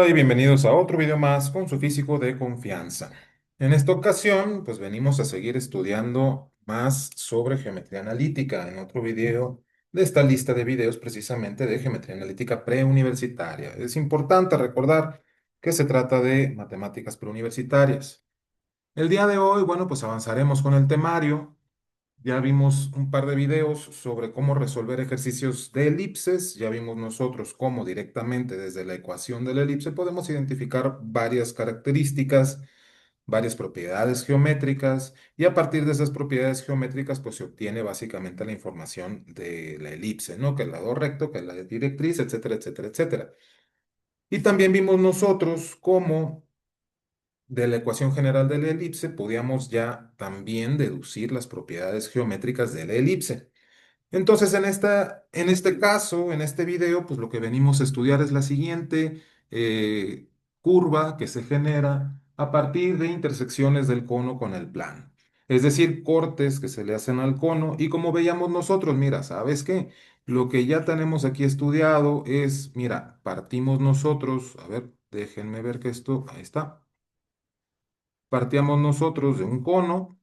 Hola y bienvenidos a otro video más con su físico de confianza. En esta ocasión, pues venimos a seguir estudiando más sobre geometría analítica en otro video de esta lista de videos precisamente de geometría analítica preuniversitaria. Es importante recordar que se trata de matemáticas preuniversitarias. El día de hoy, bueno, pues avanzaremos con el temario. Ya vimos un par de videos sobre cómo resolver ejercicios de elipses. Ya vimos nosotros cómo directamente desde la ecuación de la elipse podemos identificar varias características, varias propiedades geométricas y a partir de esas propiedades geométricas pues se obtiene básicamente la información de la elipse, ¿no? Que el lado recto, que es la directriz, etcétera, etcétera, etcétera. Y también vimos nosotros cómo de la ecuación general de la elipse podíamos ya también deducir las propiedades geométricas de la elipse. Entonces, en este caso, en este video, pues lo que venimos a estudiar es la siguiente curva que se genera a partir de intersecciones del cono con el plano. Es decir, cortes que se le hacen al cono. Y como veíamos nosotros, mira, ¿sabes qué? Lo que ya tenemos aquí estudiado es, mira, partimos nosotros, a ver, déjenme ver que esto, ahí está. Partíamos nosotros de un cono,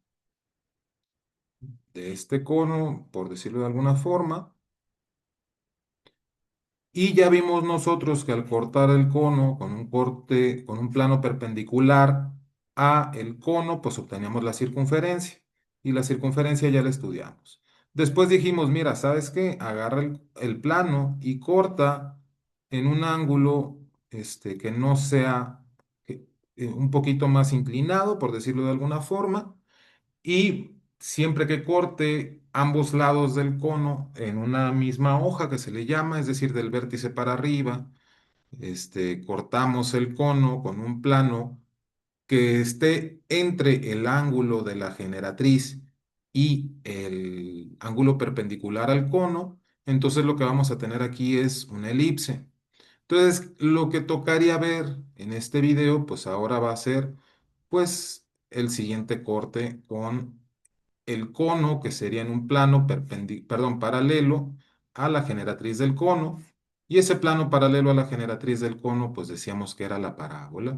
de este cono, por decirlo de alguna forma. Y ya vimos nosotros que al cortar el cono con un corte, con un plano perpendicular a el cono, pues obteníamos la circunferencia. Y la circunferencia ya la estudiamos. Después dijimos, mira, ¿sabes qué? Agarra el plano y corta en un ángulo que no sea un poquito más inclinado, por decirlo de alguna forma y siempre que corte ambos lados del cono en una misma hoja que se le llama, es decir, del vértice para arriba, cortamos el cono con un plano que esté entre el ángulo de la generatriz y el ángulo perpendicular al cono, entonces lo que vamos a tener aquí es una elipse. Entonces, lo que tocaría ver en este video, pues ahora va a ser, pues, el siguiente corte con el cono, que sería en un plano paralelo a la generatriz del cono, y ese plano paralelo a la generatriz del cono, pues decíamos que era la parábola.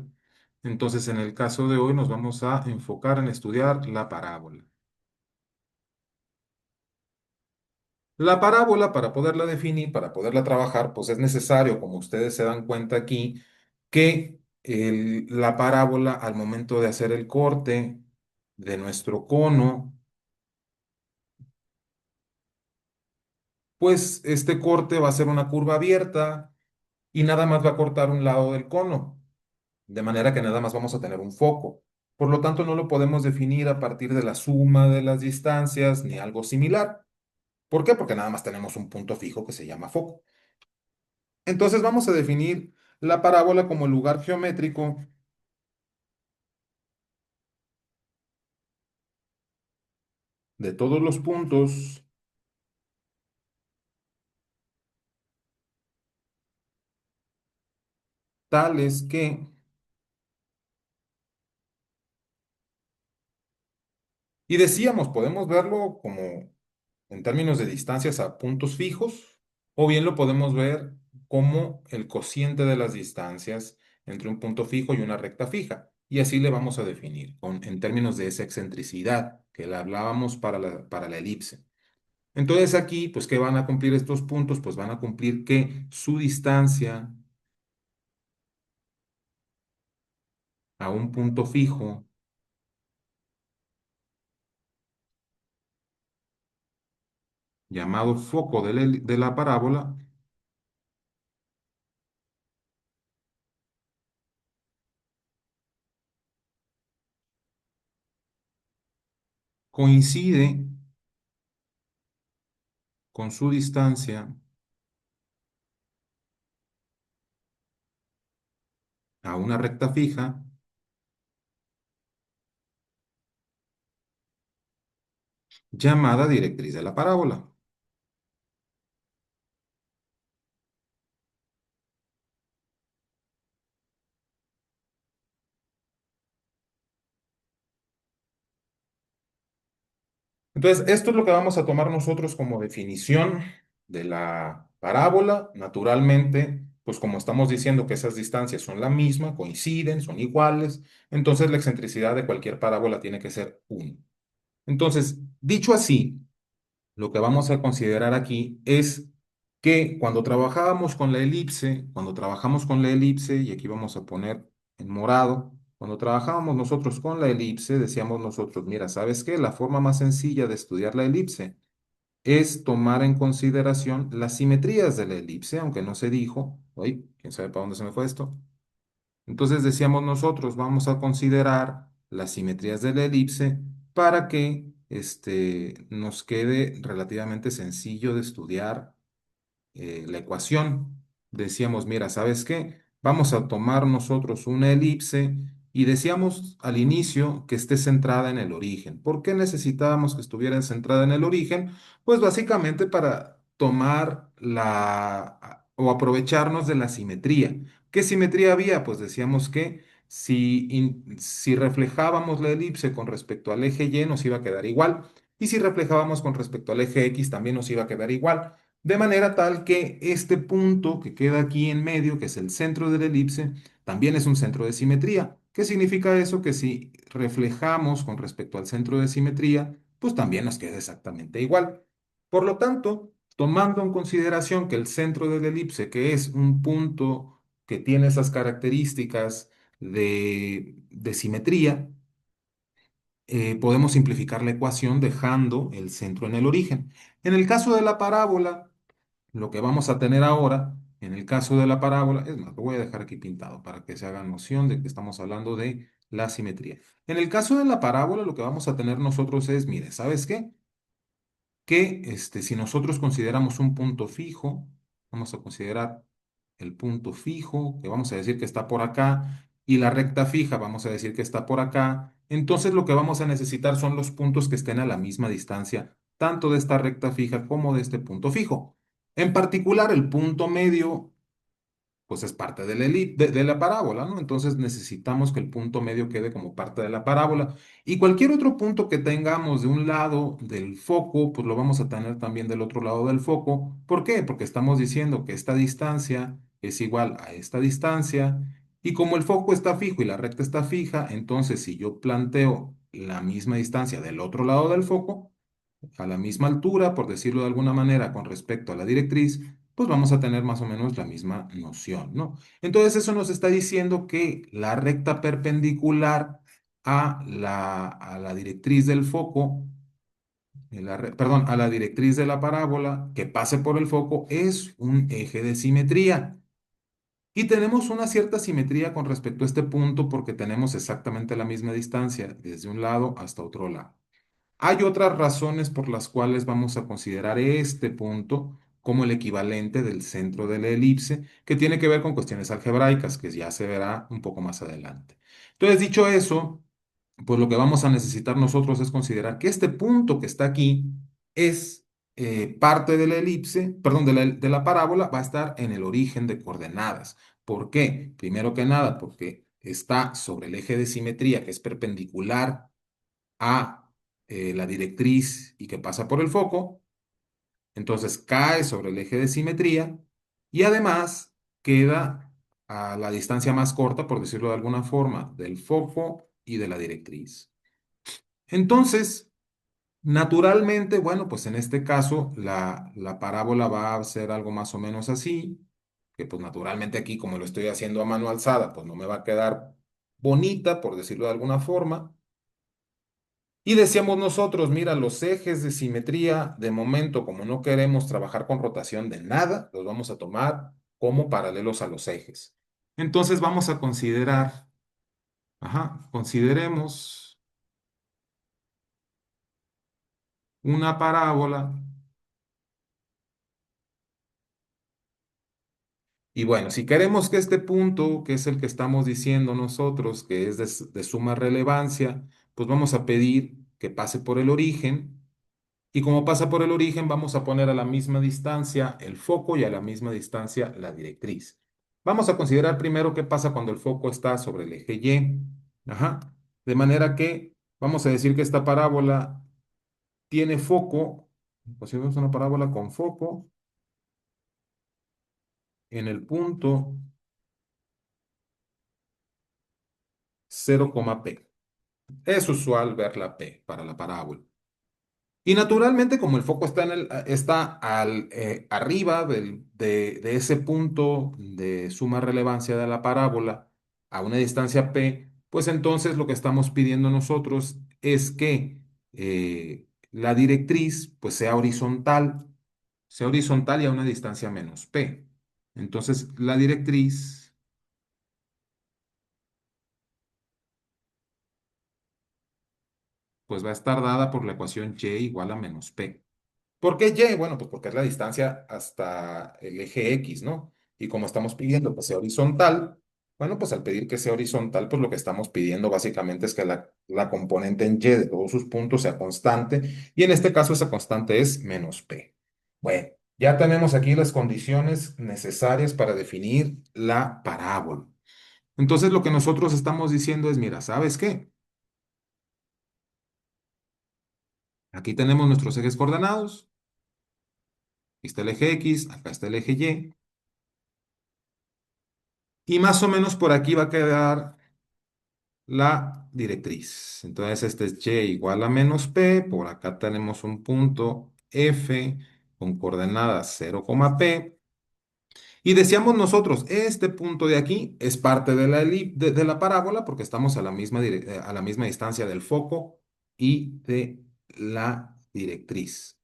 Entonces, en el caso de hoy nos vamos a enfocar en estudiar la parábola. La parábola, para poderla definir, para poderla trabajar, pues es necesario, como ustedes se dan cuenta aquí, que la parábola al momento de hacer el corte de nuestro cono, pues este corte va a ser una curva abierta y nada más va a cortar un lado del cono, de manera que nada más vamos a tener un foco. Por lo tanto, no lo podemos definir a partir de la suma de las distancias ni algo similar. ¿Por qué? Porque nada más tenemos un punto fijo que se llama foco. Entonces vamos a definir la parábola como el lugar geométrico de todos los puntos tales que, y decíamos, podemos verlo como en términos de distancias a puntos fijos, o bien lo podemos ver como el cociente de las distancias entre un punto fijo y una recta fija. Y así le vamos a definir en términos de esa excentricidad que la hablábamos para la elipse. Entonces aquí, pues, ¿qué van a cumplir estos puntos? Pues van a cumplir que su distancia a un punto fijo llamado foco de la parábola coincide con su distancia a una recta fija llamada directriz de la parábola. Entonces, esto es lo que vamos a tomar nosotros como definición de la parábola. Naturalmente, pues como estamos diciendo que esas distancias son la misma, coinciden, son iguales, entonces la excentricidad de cualquier parábola tiene que ser 1. Entonces, dicho así, lo que vamos a considerar aquí es que cuando trabajábamos con la elipse, cuando trabajamos con la elipse, y aquí vamos a poner en morado, cuando trabajábamos nosotros con la elipse, decíamos nosotros, mira, ¿sabes qué? La forma más sencilla de estudiar la elipse es tomar en consideración las simetrías de la elipse, aunque no se dijo, oye, quién sabe para dónde se me fue esto. Entonces decíamos nosotros, vamos a considerar las simetrías de la elipse para que nos quede relativamente sencillo de estudiar la ecuación. Decíamos, mira, ¿sabes qué? Vamos a tomar nosotros una elipse y decíamos al inicio que esté centrada en el origen. ¿Por qué necesitábamos que estuviera centrada en el origen? Pues básicamente para tomar o aprovecharnos de la simetría. ¿Qué simetría había? Pues decíamos que si reflejábamos la elipse con respecto al eje Y nos iba a quedar igual. Y si reflejábamos con respecto al eje X también nos iba a quedar igual. De manera tal que este punto que queda aquí en medio, que es el centro de la elipse, también es un centro de simetría. ¿Qué significa eso? Que si reflejamos con respecto al centro de simetría, pues también nos queda exactamente igual. Por lo tanto, tomando en consideración que el centro de la elipse, que es un punto que tiene esas características de simetría, podemos simplificar la ecuación dejando el centro en el origen. En el caso de la parábola, lo que vamos a tener ahora, en el caso de la parábola, es más, lo voy a dejar aquí pintado para que se haga noción de que estamos hablando de la simetría. En el caso de la parábola, lo que vamos a tener nosotros es, mire, ¿sabes qué? Que si nosotros consideramos un punto fijo, vamos a considerar el punto fijo, que vamos a decir que está por acá, y la recta fija, vamos a decir que está por acá, entonces lo que vamos a necesitar son los puntos que estén a la misma distancia, tanto de esta recta fija como de este punto fijo. En particular, el punto medio pues es parte de de la parábola, ¿no? Entonces necesitamos que el punto medio quede como parte de la parábola. Y cualquier otro punto que tengamos de un lado del foco, pues lo vamos a tener también del otro lado del foco. ¿Por qué? Porque estamos diciendo que esta distancia es igual a esta distancia. Y como el foco está fijo y la recta está fija, entonces si yo planteo la misma distancia del otro lado del foco, a la misma altura, por decirlo de alguna manera, con respecto a la directriz, pues vamos a tener más o menos la misma noción, ¿no? Entonces eso nos está diciendo que la recta perpendicular a la directriz del foco, perdón, a la directriz de la parábola que pase por el foco es un eje de simetría. Y tenemos una cierta simetría con respecto a este punto porque tenemos exactamente la misma distancia desde un lado hasta otro lado. Hay otras razones por las cuales vamos a considerar este punto como el equivalente del centro de la elipse, que tiene que ver con cuestiones algebraicas, que ya se verá un poco más adelante. Entonces, dicho eso, pues lo que vamos a necesitar nosotros es considerar que este punto que está aquí es parte de la elipse, perdón, de la parábola, va a estar en el origen de coordenadas. ¿Por qué? Primero que nada, porque está sobre el eje de simetría, que es perpendicular a la directriz y que pasa por el foco, entonces cae sobre el eje de simetría y además queda a la distancia más corta, por decirlo de alguna forma, del foco y de la directriz. Entonces, naturalmente, bueno, pues en este caso la parábola va a ser algo más o menos así, que pues naturalmente aquí como lo estoy haciendo a mano alzada, pues no me va a quedar bonita, por decirlo de alguna forma. Y decíamos nosotros, mira, los ejes de simetría, de momento, como no queremos trabajar con rotación de nada, los vamos a tomar como paralelos a los ejes. Entonces vamos a considerar, consideremos una parábola. Y bueno, si queremos que este punto, que es el que estamos diciendo nosotros, que es de suma relevancia, pues vamos a pedir que pase por el origen. Y como pasa por el origen, vamos a poner a la misma distancia el foco y a la misma distancia la directriz. Vamos a considerar primero qué pasa cuando el foco está sobre el eje Y. Ajá. De manera que vamos a decir que esta parábola tiene foco, consideramos una parábola con foco en el punto 0, P. Es usual ver la P para la parábola. Y naturalmente, como el foco está, arriba de ese punto de suma relevancia de la parábola a una distancia P, pues entonces lo que estamos pidiendo nosotros es que la directriz pues sea horizontal y a una distancia menos P. Entonces, la directriz pues va a estar dada por la ecuación y igual a menos P. ¿Por qué Y? Bueno, pues porque es la distancia hasta el eje X, ¿no? Y como estamos pidiendo que sea horizontal, bueno, pues al pedir que sea horizontal, pues lo que estamos pidiendo básicamente es que la componente en Y de todos sus puntos sea constante, y en este caso esa constante es menos P. Bueno, ya tenemos aquí las condiciones necesarias para definir la parábola. Entonces lo que nosotros estamos diciendo es, mira, ¿sabes qué? Aquí tenemos nuestros ejes coordenados, aquí está el eje X, acá está el eje Y. Y más o menos por aquí va a quedar la directriz. Entonces, este es y igual a menos p. Por acá tenemos un punto F con coordenadas 0, P. Y decíamos nosotros, este punto de aquí es parte de de la parábola porque estamos a la a la misma distancia del foco y de la directriz.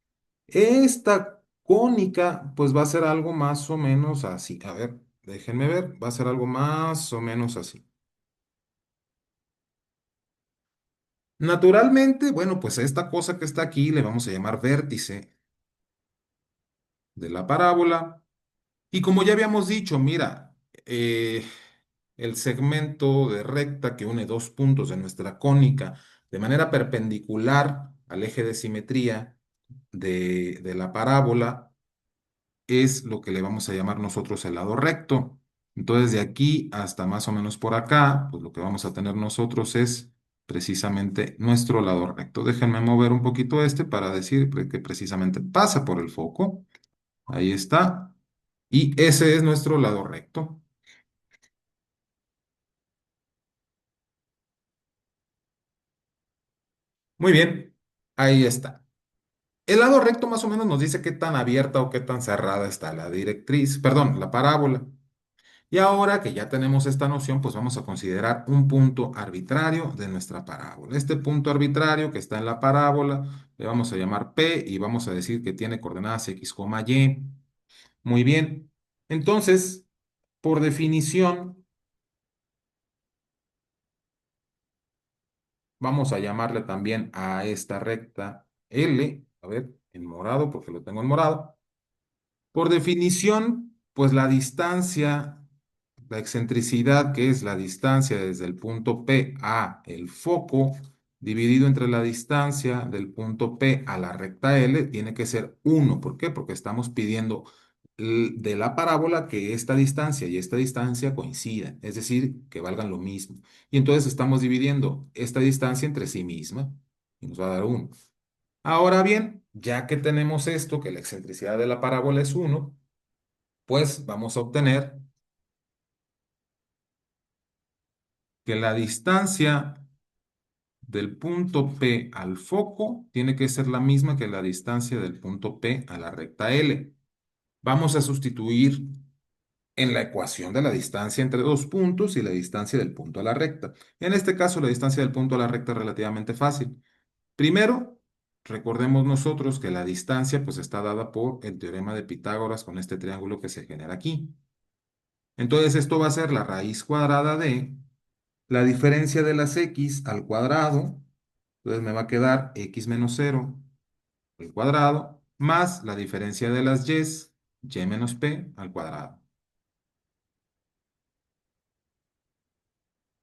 Esta cónica, pues va a ser algo más o menos así. A ver, déjenme ver, va a ser algo más o menos así. Naturalmente, bueno, pues esta cosa que está aquí le vamos a llamar vértice de la parábola. Y como ya habíamos dicho, mira, el segmento de recta que une dos puntos de nuestra cónica de manera perpendicular al eje de simetría de la parábola es lo que le vamos a llamar nosotros el lado recto. Entonces, de aquí hasta más o menos por acá, pues lo que vamos a tener nosotros es precisamente nuestro lado recto. Déjenme mover un poquito este para decir que precisamente pasa por el foco. Ahí está. Y ese es nuestro lado recto. Muy bien, ahí está. El lado recto más o menos nos dice qué tan abierta o qué tan cerrada está la directriz, perdón, la parábola. Y ahora que ya tenemos esta noción, pues vamos a considerar un punto arbitrario de nuestra parábola. Este punto arbitrario que está en la parábola le vamos a llamar P y vamos a decir que tiene coordenadas X, Y. Muy bien. Entonces, por definición, vamos a llamarle también a esta recta L, a ver, en morado, porque lo tengo en morado. Por definición, pues la distancia, la excentricidad, que es la distancia desde el punto P a el foco, dividido entre la distancia del punto P a la recta L, tiene que ser 1. ¿Por qué? Porque estamos pidiendo de la parábola que esta distancia y esta distancia coincidan, es decir, que valgan lo mismo. Y entonces estamos dividiendo esta distancia entre sí misma y nos va a dar 1. Ahora bien, ya que tenemos esto, que la excentricidad de la parábola es 1, pues vamos a obtener que la distancia del punto P al foco tiene que ser la misma que la distancia del punto P a la recta L. Vamos a sustituir en la ecuación de la distancia entre dos puntos y la distancia del punto a la recta. En este caso, la distancia del punto a la recta es relativamente fácil. Primero, recordemos nosotros que la distancia pues está dada por el teorema de Pitágoras con este triángulo que se genera aquí. Entonces, esto va a ser la raíz cuadrada de la diferencia de las x al cuadrado. Entonces, me va a quedar x menos 0 al cuadrado más la diferencia de las y menos p al cuadrado.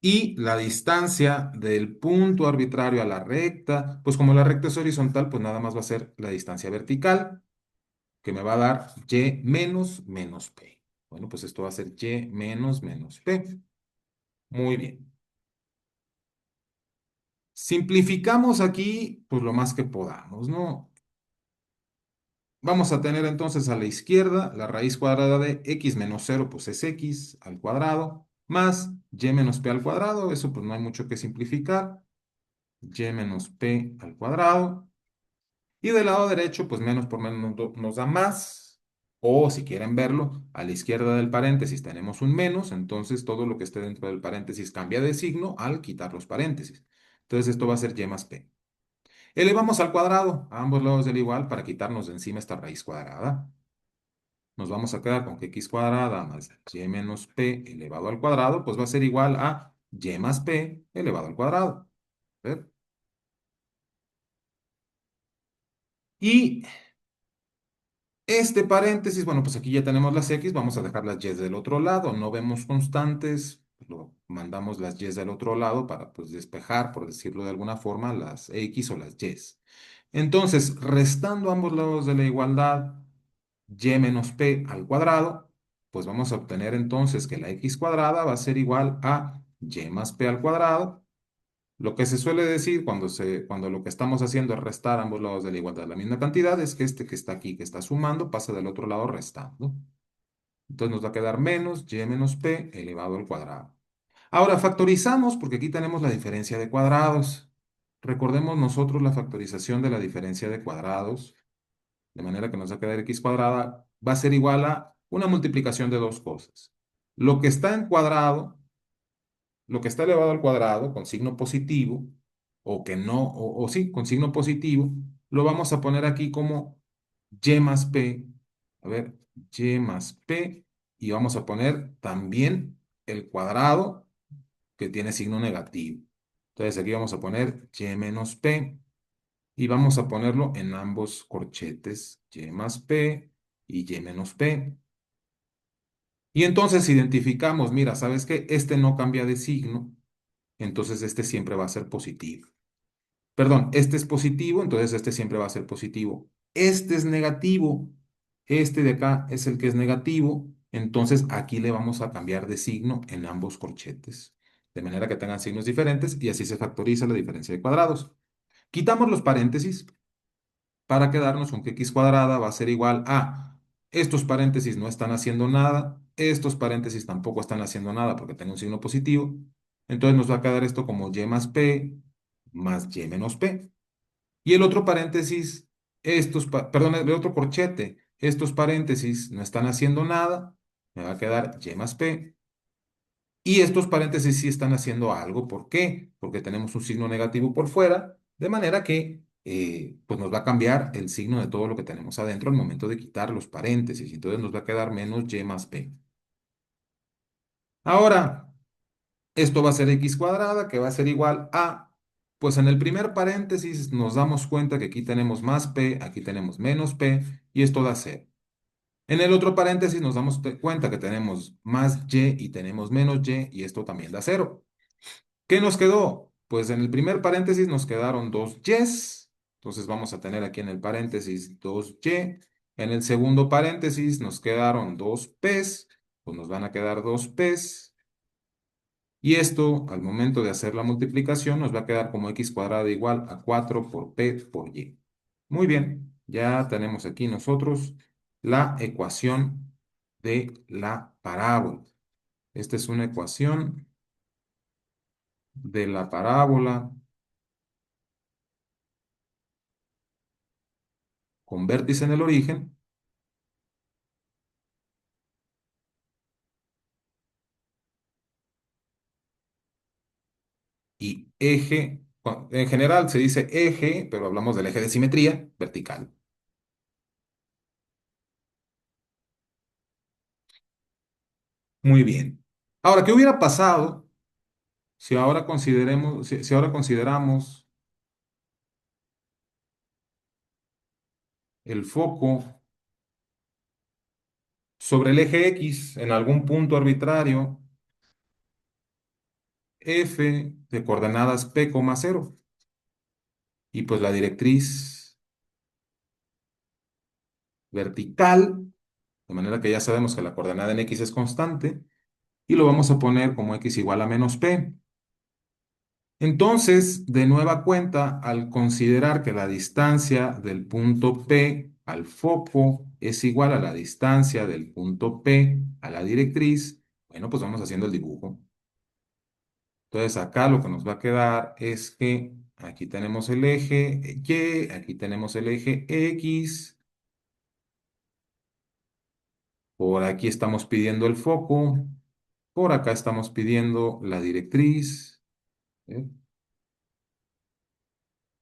Y la distancia del punto arbitrario a la recta, pues como la recta es horizontal, pues nada más va a ser la distancia vertical, que me va a dar y menos p. Bueno, pues esto va a ser y menos p. Muy bien. Simplificamos aquí, pues lo más que podamos, ¿no? Vamos a tener entonces a la izquierda la raíz cuadrada de x menos 0, pues es x al cuadrado, más y menos p al cuadrado. Eso pues no hay mucho que simplificar. Y menos p al cuadrado. Y del lado derecho, pues menos por menos nos da más. O si quieren verlo, a la izquierda del paréntesis tenemos un menos, entonces todo lo que esté dentro del paréntesis cambia de signo al quitar los paréntesis. Entonces esto va a ser y más p. Elevamos al cuadrado a ambos lados del igual para quitarnos de encima esta raíz cuadrada. Nos vamos a quedar con que x cuadrada más y menos p elevado al cuadrado, pues va a ser igual a y más p elevado al cuadrado. ¿Ver? Y este paréntesis, bueno, pues aquí ya tenemos las x, vamos a dejar las y del otro lado, no vemos constantes, lo mandamos las y del otro lado para pues despejar, por decirlo de alguna forma, las x o las y. Entonces, restando ambos lados de la igualdad, y menos p al cuadrado, pues vamos a obtener entonces que la x cuadrada va a ser igual a y más p al cuadrado. Lo que se suele decir cuando lo que estamos haciendo es restar ambos lados de la igualdad de la misma cantidad es que este que está aquí, que está sumando, pasa del otro lado restando. Entonces nos va a quedar menos y menos p elevado al cuadrado. Ahora factorizamos porque aquí tenemos la diferencia de cuadrados. Recordemos nosotros la factorización de la diferencia de cuadrados, de manera que nos va a quedar x cuadrada, va a ser igual a una multiplicación de dos cosas. Lo que está en cuadrado, lo que está elevado al cuadrado con signo positivo, o que no, o sí, con signo positivo, lo vamos a poner aquí como y más p. A ver, y más p, y vamos a poner también el cuadrado que tiene signo negativo. Entonces aquí vamos a poner y menos p, y vamos a ponerlo en ambos corchetes, y más p y menos p. Y entonces identificamos, mira, ¿sabes qué? Este no cambia de signo, entonces este siempre va a ser positivo. Perdón, este es positivo, entonces este siempre va a ser positivo. Este es negativo, este de acá es el que es negativo, entonces aquí le vamos a cambiar de signo en ambos corchetes, de manera que tengan signos diferentes y así se factoriza la diferencia de cuadrados. Quitamos los paréntesis para quedarnos con que x cuadrada va a ser igual a estos paréntesis no están haciendo nada, estos paréntesis tampoco están haciendo nada porque tengo un signo positivo, entonces nos va a quedar esto como y más p más y menos p. Y el otro paréntesis, perdón, el otro corchete, estos paréntesis no están haciendo nada, me va a quedar y más p. Y estos paréntesis sí están haciendo algo. ¿Por qué? Porque tenemos un signo negativo por fuera, de manera que pues nos va a cambiar el signo de todo lo que tenemos adentro al momento de quitar los paréntesis. Entonces nos va a quedar menos y más p. Ahora, esto va a ser x cuadrada, que va a ser igual a, pues en el primer paréntesis nos damos cuenta que aquí tenemos más p, aquí tenemos menos p, y esto da cero. En el otro paréntesis nos damos cuenta que tenemos más y tenemos menos y esto también da cero. ¿Qué nos quedó? Pues en el primer paréntesis nos quedaron dos y's. Entonces vamos a tener aquí en el paréntesis dos y. En el segundo paréntesis nos quedaron dos p's. Pues nos van a quedar dos p's. Y esto, al momento de hacer la multiplicación, nos va a quedar como x cuadrado igual a 4 por p por y. Muy bien, ya tenemos aquí nosotros la ecuación de la parábola. Esta es una ecuación de la parábola con vértice en el origen y eje, bueno, en general se dice eje, pero hablamos del eje de simetría vertical. Muy bien. Ahora, ¿qué hubiera pasado si ahora consideramos el foco sobre el eje X en algún punto arbitrario f de coordenadas p, 0? Y pues la directriz vertical, de manera que ya sabemos que la coordenada en X es constante, y lo vamos a poner como X igual a menos p. Entonces, de nueva cuenta, al considerar que la distancia del punto P al foco es igual a la distancia del punto P a la directriz, bueno, pues vamos haciendo el dibujo. Entonces acá lo que nos va a quedar es que aquí tenemos el eje Y, aquí tenemos el eje X, por aquí estamos pidiendo el foco, por acá estamos pidiendo la directriz, ¿eh?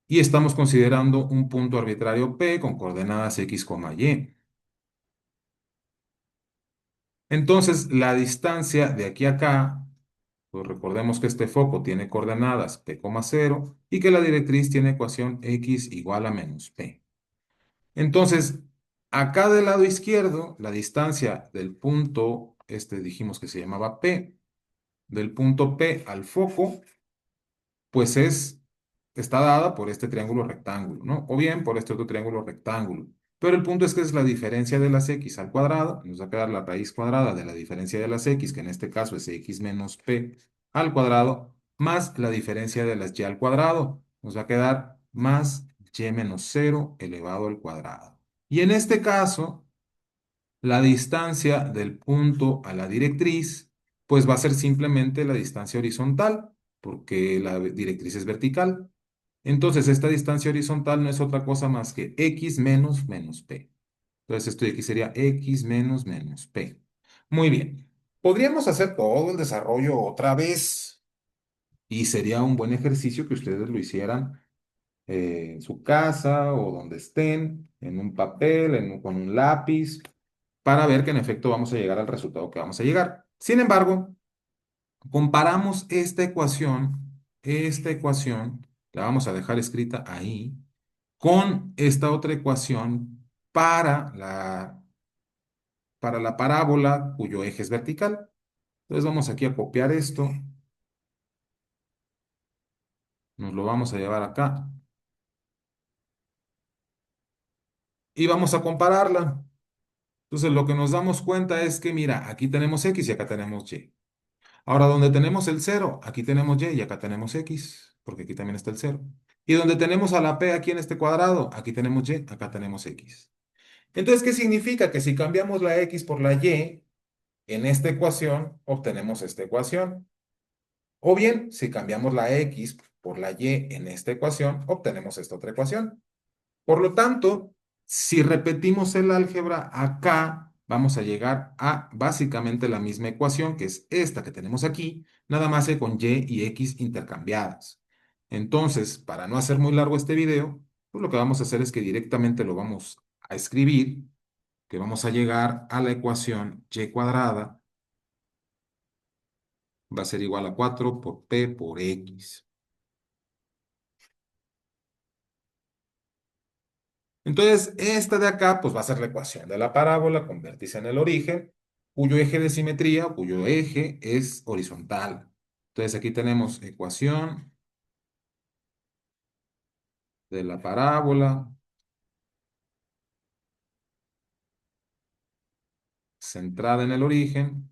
Y estamos considerando un punto arbitrario P con coordenadas X, Y. Entonces, la distancia de aquí a acá, pues recordemos que este foco tiene coordenadas P, 0 y que la directriz tiene ecuación X igual a menos P. Entonces, acá del lado izquierdo, la distancia del punto, este dijimos que se llamaba P, del punto P al foco, pues está dada por este triángulo rectángulo, ¿no? O bien por este otro triángulo rectángulo. Pero el punto es que es la diferencia de las x al cuadrado, nos va a quedar la raíz cuadrada de la diferencia de las x, que en este caso es x menos p al cuadrado, más la diferencia de las y al cuadrado, nos va a quedar más y menos 0 elevado al cuadrado. Y en este caso, la distancia del punto a la directriz, pues va a ser simplemente la distancia horizontal, porque la directriz es vertical. Entonces, esta distancia horizontal no es otra cosa más que x menos menos p. Entonces, esto de aquí sería x menos menos p. Muy bien. Podríamos hacer todo el desarrollo otra vez y sería un buen ejercicio que ustedes lo hicieran en su casa o donde estén, en un papel, con un lápiz, para ver que en efecto vamos a llegar al resultado que vamos a llegar. Sin embargo, comparamos esta ecuación, la vamos a dejar escrita ahí, con esta otra ecuación para la parábola cuyo eje es vertical. Entonces vamos aquí a copiar esto, nos lo vamos a llevar acá y vamos a compararla. Entonces lo que nos damos cuenta es que, mira, aquí tenemos X y acá tenemos Y. Ahora, donde tenemos el cero, aquí tenemos Y acá tenemos X, porque aquí también está el cero. Y donde tenemos a la P aquí en este cuadrado, aquí tenemos Y, acá tenemos X. Entonces, ¿qué significa? Que si cambiamos la X por la Y en esta ecuación, obtenemos esta ecuación. O bien, si cambiamos la X por la Y en esta ecuación, obtenemos esta otra ecuación. Por lo tanto, si repetimos el álgebra acá, vamos a llegar a básicamente la misma ecuación, que es esta que tenemos aquí, nada más que con y y x intercambiadas. Entonces, para no hacer muy largo este video, pues lo que vamos a hacer es que directamente lo vamos a escribir, que vamos a llegar a la ecuación y cuadrada, va a ser igual a 4 por p por x. Entonces, esta de acá, pues va a ser la ecuación de la parábola con vértice en el origen, cuyo eje de simetría, o cuyo eje es horizontal. Entonces, aquí tenemos ecuación de la parábola centrada en el origen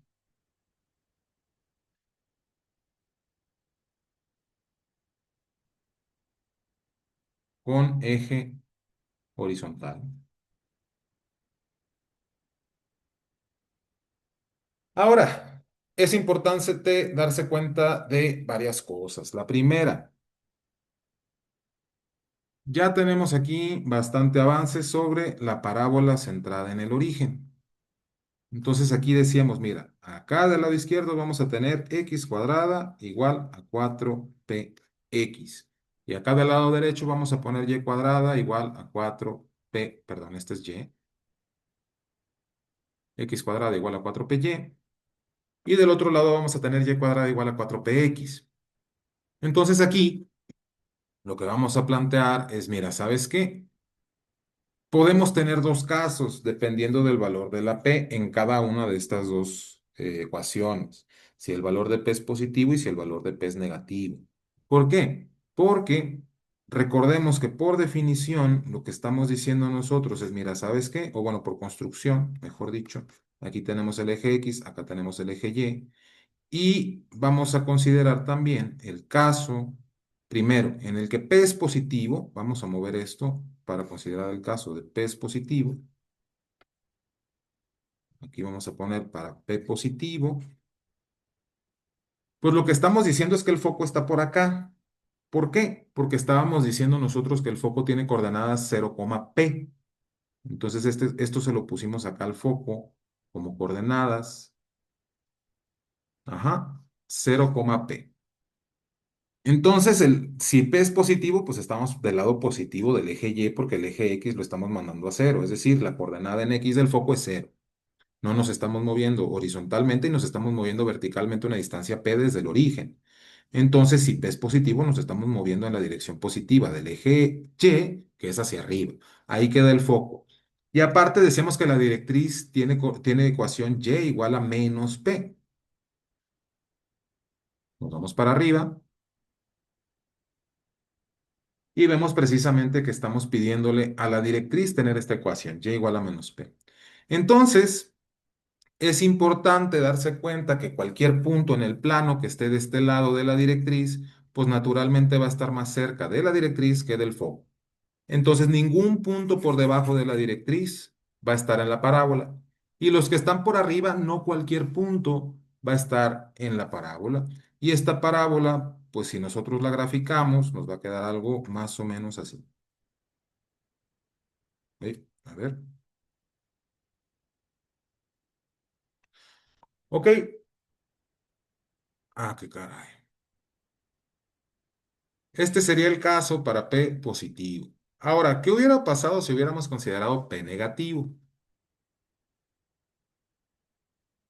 con eje horizontal. Ahora, es importante darse cuenta de varias cosas. La primera, ya tenemos aquí bastante avance sobre la parábola centrada en el origen. Entonces aquí decíamos, mira, acá del lado izquierdo vamos a tener x cuadrada igual a 4px. Y acá del lado derecho vamos a poner y cuadrada igual a 4p, perdón, este es y, x cuadrada igual a 4py. Y del otro lado vamos a tener y cuadrada igual a 4px. Entonces aquí lo que vamos a plantear es, mira, ¿sabes qué? Podemos tener dos casos dependiendo del valor de la P en cada una de estas dos ecuaciones. Si el valor de P es positivo y si el valor de P es negativo. ¿Por qué? Porque recordemos que por definición lo que estamos diciendo nosotros es, mira, ¿sabes qué? O bueno, por construcción, mejor dicho, aquí tenemos el eje X, acá tenemos el eje Y. Y vamos a considerar también el caso, primero, en el que P es positivo, vamos a mover esto para considerar el caso de P es positivo, aquí vamos a poner para P positivo, pues lo que estamos diciendo es que el foco está por acá. ¿Por qué? Porque estábamos diciendo nosotros que el foco tiene coordenadas 0, P. Entonces esto se lo pusimos acá al foco como coordenadas. Ajá, 0, P. Entonces, si P es positivo, pues estamos del lado positivo del eje Y porque el eje X lo estamos mandando a cero. Es decir, la coordenada en X del foco es cero. No nos estamos moviendo horizontalmente y nos estamos moviendo verticalmente una distancia P desde el origen. Entonces, si P es positivo, nos estamos moviendo en la dirección positiva del eje Y, que es hacia arriba. Ahí queda el foco. Y aparte decíamos que la directriz tiene ecuación Y igual a menos P. Nos vamos para arriba y vemos precisamente que estamos pidiéndole a la directriz tener esta ecuación, Y igual a menos P. Entonces, es importante darse cuenta que cualquier punto en el plano que esté de este lado de la directriz, pues naturalmente va a estar más cerca de la directriz que del foco. Entonces, ningún punto por debajo de la directriz va a estar en la parábola. Y los que están por arriba, no cualquier punto va a estar en la parábola. Y esta parábola, pues si nosotros la graficamos, nos va a quedar algo más o menos así. ¿Ve? A ver. Ok. Ah, qué caray. Este sería el caso para P positivo. Ahora, ¿qué hubiera pasado si hubiéramos considerado P negativo?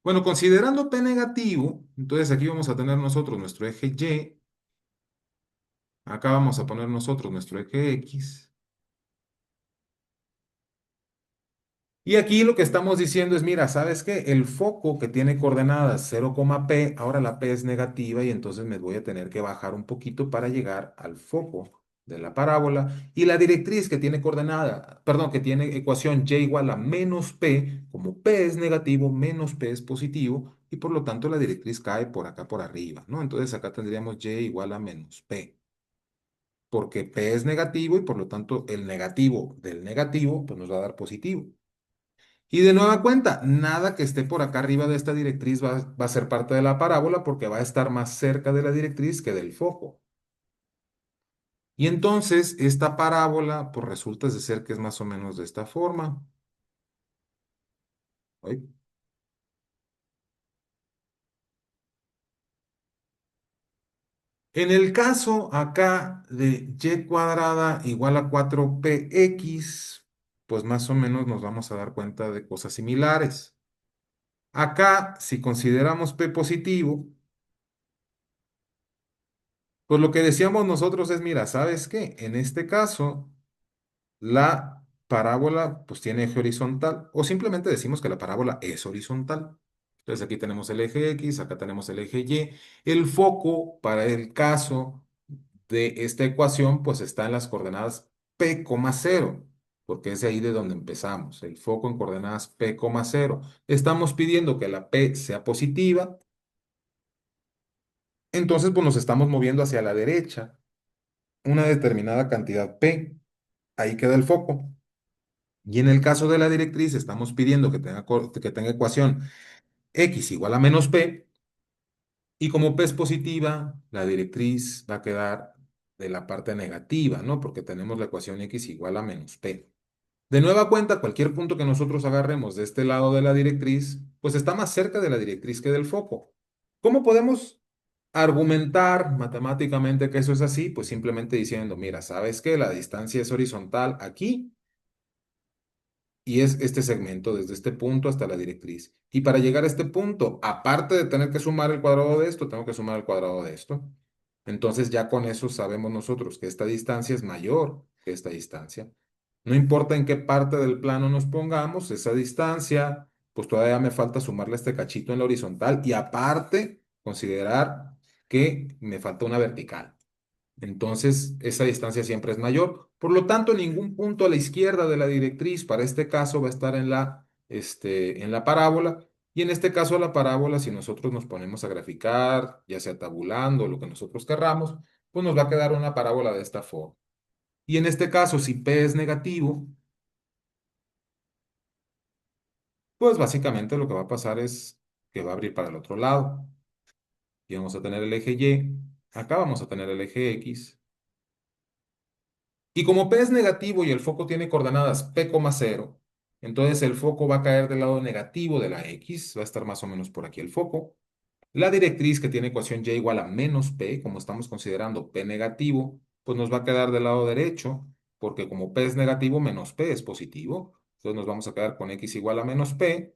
Bueno, considerando P negativo, entonces aquí vamos a tener nosotros nuestro eje Y, acá vamos a poner nosotros nuestro eje X, y aquí lo que estamos diciendo es, mira, ¿sabes qué? El foco que tiene coordenadas 0, P, ahora la P es negativa y entonces me voy a tener que bajar un poquito para llegar al foco de la parábola. Y la directriz que tiene coordenada, perdón, que tiene ecuación Y igual a menos P, como P es negativo, menos P es positivo, y por lo tanto la directriz cae por acá por arriba, ¿no? Entonces acá tendríamos Y igual a menos P, porque P es negativo y por lo tanto el negativo del negativo pues nos va a dar positivo. Y de nueva cuenta, nada que esté por acá arriba de esta directriz va a ser parte de la parábola porque va a estar más cerca de la directriz que del foco. Y entonces esta parábola, pues resulta de ser que es más o menos de esta forma. Ay. En el caso acá de y cuadrada igual a 4px, pues más o menos nos vamos a dar cuenta de cosas similares. Acá, si consideramos p positivo, pues lo que decíamos nosotros es, mira, ¿sabes qué? En este caso, la parábola pues tiene eje horizontal o simplemente decimos que la parábola es horizontal. Entonces aquí tenemos el eje X, acá tenemos el eje Y. El foco para el caso de esta ecuación pues está en las coordenadas P, 0, porque es ahí de donde empezamos. El foco en coordenadas P, 0. Estamos pidiendo que la P sea positiva, entonces pues nos estamos moviendo hacia la derecha una determinada cantidad P. Ahí queda el foco. Y en el caso de la directriz, estamos pidiendo que tenga ecuación x igual a menos p, y como p es positiva, la directriz va a quedar de la parte negativa, ¿no? Porque tenemos la ecuación x igual a menos p. De nueva cuenta, cualquier punto que nosotros agarremos de este lado de la directriz, pues está más cerca de la directriz que del foco. ¿Cómo podemos argumentar matemáticamente que eso es así? Pues simplemente diciendo, mira, ¿sabes qué? La distancia es horizontal aquí y es este segmento desde este punto hasta la directriz. Y para llegar a este punto, aparte de tener que sumar el cuadrado de esto, tengo que sumar el cuadrado de esto. Entonces ya con eso sabemos nosotros que esta distancia es mayor que esta distancia. No importa en qué parte del plano nos pongamos, esa distancia, pues todavía me falta sumarle este cachito en la horizontal y aparte considerar que me falta una vertical. Entonces, esa distancia siempre es mayor. Por lo tanto, ningún punto a la izquierda de la directriz para este caso va a estar en la parábola. Y en este caso, la parábola, si nosotros nos ponemos a graficar, ya sea tabulando o lo que nosotros querramos, pues nos va a quedar una parábola de esta forma. Y en este caso, si P es negativo, pues básicamente lo que va a pasar es que va a abrir para el otro lado. Y vamos a tener el eje Y, acá vamos a tener el eje X. Y como P es negativo y el foco tiene coordenadas P, 0, entonces el foco va a caer del lado negativo de la X, va a estar más o menos por aquí el foco. La directriz que tiene ecuación Y igual a menos P, como estamos considerando P negativo, pues nos va a quedar del lado derecho, porque como P es negativo, menos P es positivo. Entonces nos vamos a quedar con X igual a menos P.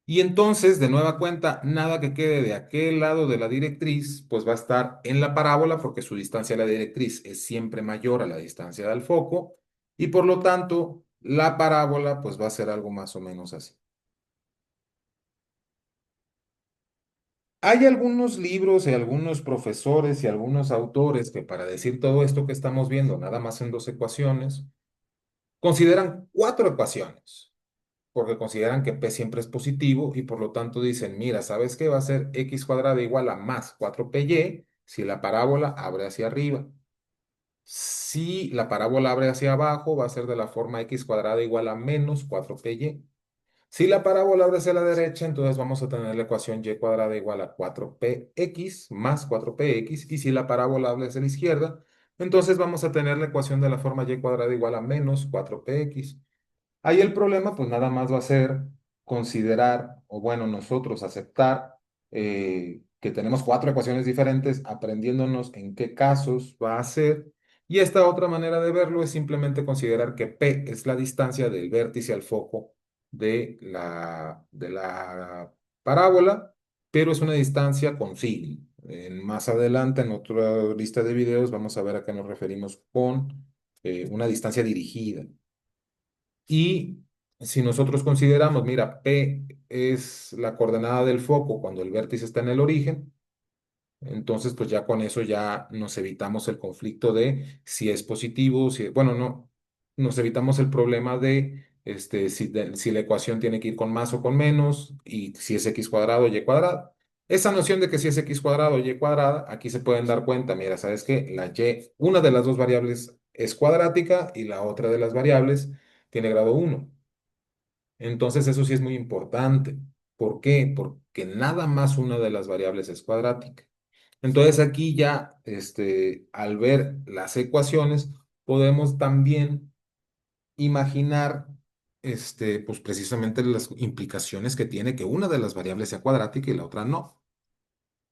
Y entonces, de nueva cuenta, nada que quede de aquel lado de la directriz, pues va a estar en la parábola porque su distancia a la directriz es siempre mayor a la distancia del foco y por lo tanto la parábola pues va a ser algo más o menos así. Hay algunos libros y algunos profesores y algunos autores que para decir todo esto que estamos viendo, nada más en dos ecuaciones, consideran cuatro ecuaciones, porque consideran que P siempre es positivo y por lo tanto dicen, mira, ¿sabes qué? Va a ser X cuadrado igual a más 4PY si la parábola abre hacia arriba. Si la parábola abre hacia abajo, va a ser de la forma X cuadrado igual a menos 4PY. Si la parábola abre hacia la derecha, entonces vamos a tener la ecuación Y cuadrada igual a 4PX más 4PX. Y si la parábola abre hacia la izquierda, entonces vamos a tener la ecuación de la forma Y cuadrada igual a menos 4PX. Ahí el problema, pues nada más va a ser considerar, o bueno, nosotros aceptar que tenemos cuatro ecuaciones diferentes, aprendiéndonos en qué casos va a ser. Y esta otra manera de verlo es simplemente considerar que P es la distancia del vértice al foco de la parábola, pero es una distancia con signo. Más adelante, en otra lista de videos, vamos a ver a qué nos referimos con una distancia dirigida. Y si nosotros consideramos, mira, P es la coordenada del foco cuando el vértice está en el origen, entonces pues ya con eso ya nos evitamos el conflicto de si es positivo, si, bueno, no, nos evitamos el problema de, si la ecuación tiene que ir con más o con menos y si es x cuadrado o y cuadrada. Esa noción de que si es x cuadrado o y cuadrada, aquí se pueden dar cuenta, mira, ¿sabes qué? Una de las dos variables es cuadrática y la otra de las variables tiene grado uno. Entonces eso sí es muy importante. ¿Por qué? Porque nada más una de las variables es cuadrática. Entonces aquí ya, al ver las ecuaciones, podemos también imaginar, pues precisamente las implicaciones que tiene que una de las variables sea cuadrática y la otra no.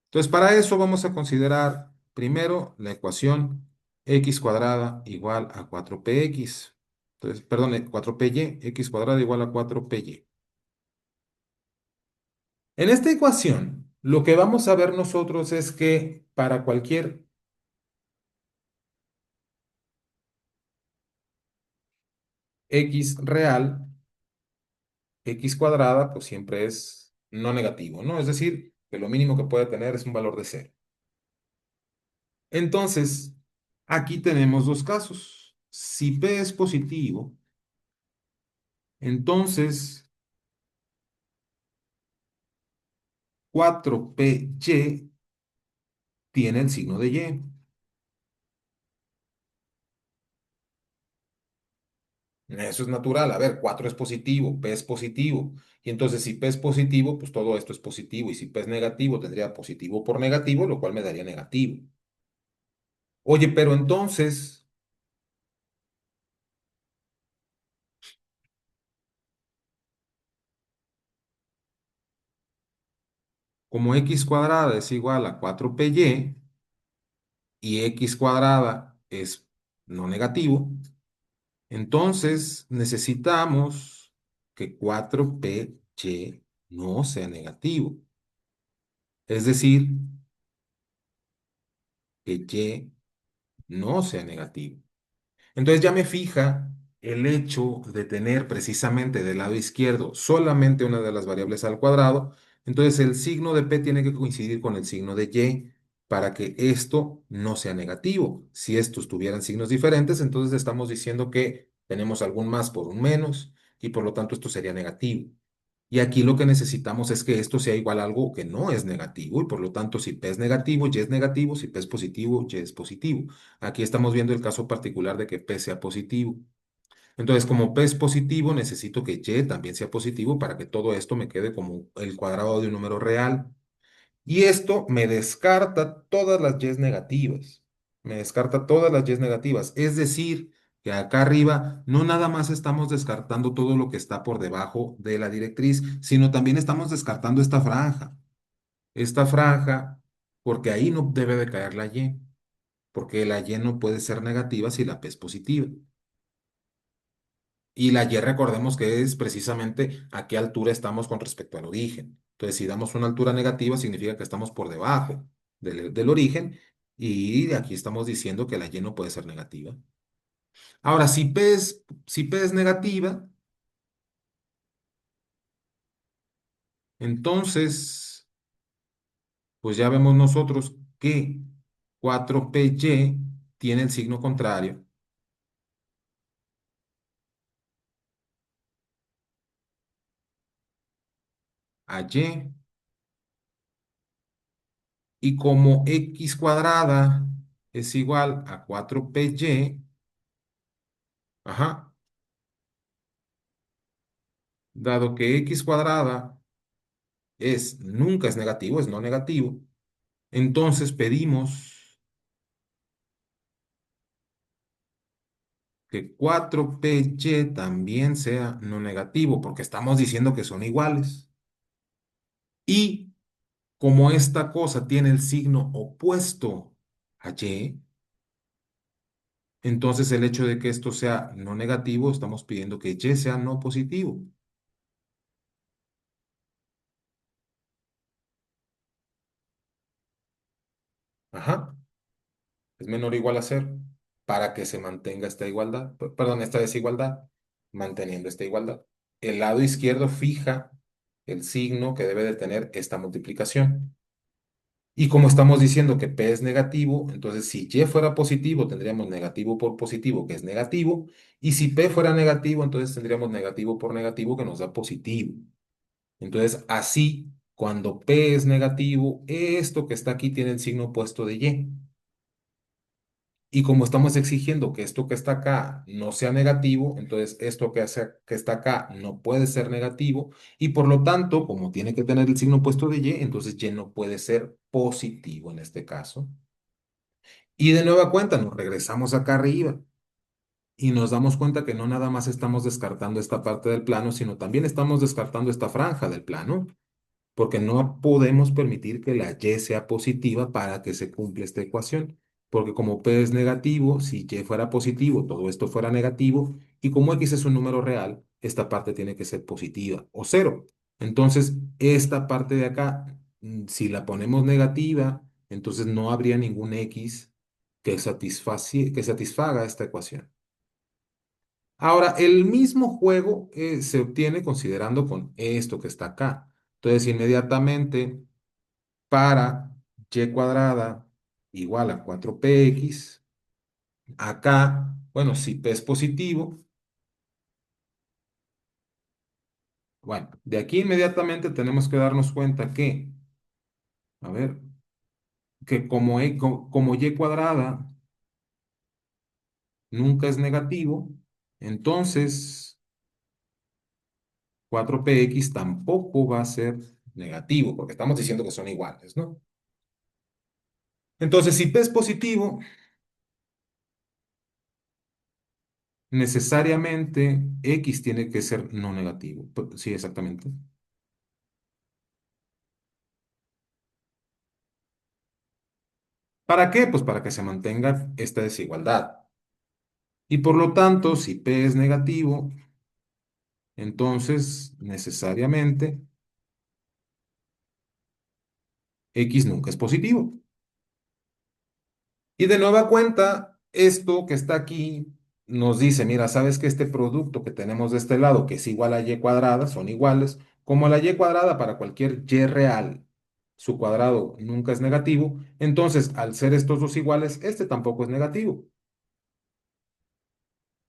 Entonces para eso vamos a considerar primero la ecuación x cuadrada igual a 4px. Entonces, perdón, 4py, x cuadrada igual a 4py. En esta ecuación, lo que vamos a ver nosotros es que para cualquier x real, x cuadrada, pues siempre es no negativo, ¿no? Es decir, que lo mínimo que puede tener es un valor de cero. Entonces, aquí tenemos dos casos. Si p es positivo, entonces 4py tiene el signo de y. Eso es natural. A ver, 4 es positivo, P es positivo. Y entonces, si P es positivo, pues todo esto es positivo. Y si P es negativo, tendría positivo por negativo, lo cual me daría negativo. Oye, pero entonces, como x cuadrada es igual a 4py y x cuadrada es no negativo, entonces necesitamos que 4py no sea negativo. Es decir, que y no sea negativo. Entonces ya me fija el hecho de tener precisamente del lado izquierdo solamente una de las variables al cuadrado. Entonces el signo de P tiene que coincidir con el signo de Y para que esto no sea negativo. Si estos tuvieran signos diferentes, entonces estamos diciendo que tenemos algún más por un menos y por lo tanto esto sería negativo. Y aquí lo que necesitamos es que esto sea igual a algo que no es negativo, y por lo tanto, si P es negativo, Y es negativo, si P es positivo, Y es positivo. Aquí estamos viendo el caso particular de que P sea positivo. Entonces, como P es positivo, necesito que Y también sea positivo para que todo esto me quede como el cuadrado de un número real. Y esto me descarta todas las Y's negativas. Me descarta todas las Y's negativas. Es decir, que acá arriba no nada más estamos descartando todo lo que está por debajo de la directriz, sino también estamos descartando esta franja. Esta franja, porque ahí no debe de caer la Y, porque la Y no puede ser negativa si la P es positiva. Y la Y recordemos que es precisamente a qué altura estamos con respecto al origen. Entonces, si damos una altura negativa, significa que estamos por debajo del origen y aquí estamos diciendo que la Y no puede ser negativa. Ahora, si P es negativa, entonces, pues ya vemos nosotros que 4PY tiene el signo contrario a Y. Y como X cuadrada es igual a 4PY, ajá, dado que X cuadrada nunca es negativo, es no negativo, entonces pedimos que 4PY también sea no negativo, porque estamos diciendo que son iguales. Y como esta cosa tiene el signo opuesto a Y, entonces el hecho de que esto sea no negativo, estamos pidiendo que Y sea no positivo. Ajá. Es menor o igual a cero para que se mantenga esta igualdad, perdón, esta desigualdad, manteniendo esta igualdad. El lado izquierdo fija el signo que debe de tener esta multiplicación. Y como estamos diciendo que P es negativo, entonces si Y fuera positivo, tendríamos negativo por positivo, que es negativo. Y si P fuera negativo, entonces tendríamos negativo por negativo, que nos da positivo. Entonces, así, cuando P es negativo, esto que está aquí tiene el signo opuesto de Y. Y como estamos exigiendo que esto que está acá no sea negativo, entonces esto que está acá no puede ser negativo y por lo tanto, como tiene que tener el signo opuesto de Y, entonces Y no puede ser positivo en este caso. Y de nueva cuenta, nos regresamos acá arriba y nos damos cuenta que no nada más estamos descartando esta parte del plano, sino también estamos descartando esta franja del plano porque no podemos permitir que la Y sea positiva para que se cumpla esta ecuación, porque como P es negativo, si Y fuera positivo, todo esto fuera negativo, y como X es un número real, esta parte tiene que ser positiva o cero. Entonces, esta parte de acá, si la ponemos negativa, entonces no habría ningún X que satisfaga esta ecuación. Ahora, el mismo juego se obtiene considerando con esto que está acá. Entonces, inmediatamente para y cuadrada igual a 4px. Acá, bueno, si p es positivo, bueno, de aquí inmediatamente tenemos que darnos cuenta que, a ver, que como y cuadrada nunca es negativo, entonces 4px tampoco va a ser negativo, porque estamos diciendo que son iguales, ¿no? Entonces, si p es positivo, necesariamente x tiene que ser no negativo. Sí, exactamente. ¿Para qué? Pues para que se mantenga esta desigualdad. Y por lo tanto, si P es negativo, entonces necesariamente X nunca es positivo. Y de nueva cuenta, esto que está aquí nos dice, mira, sabes que este producto que tenemos de este lado, que es igual a Y cuadrada, son iguales, como la Y cuadrada para cualquier Y real, su cuadrado nunca es negativo, entonces al ser estos dos iguales, este tampoco es negativo.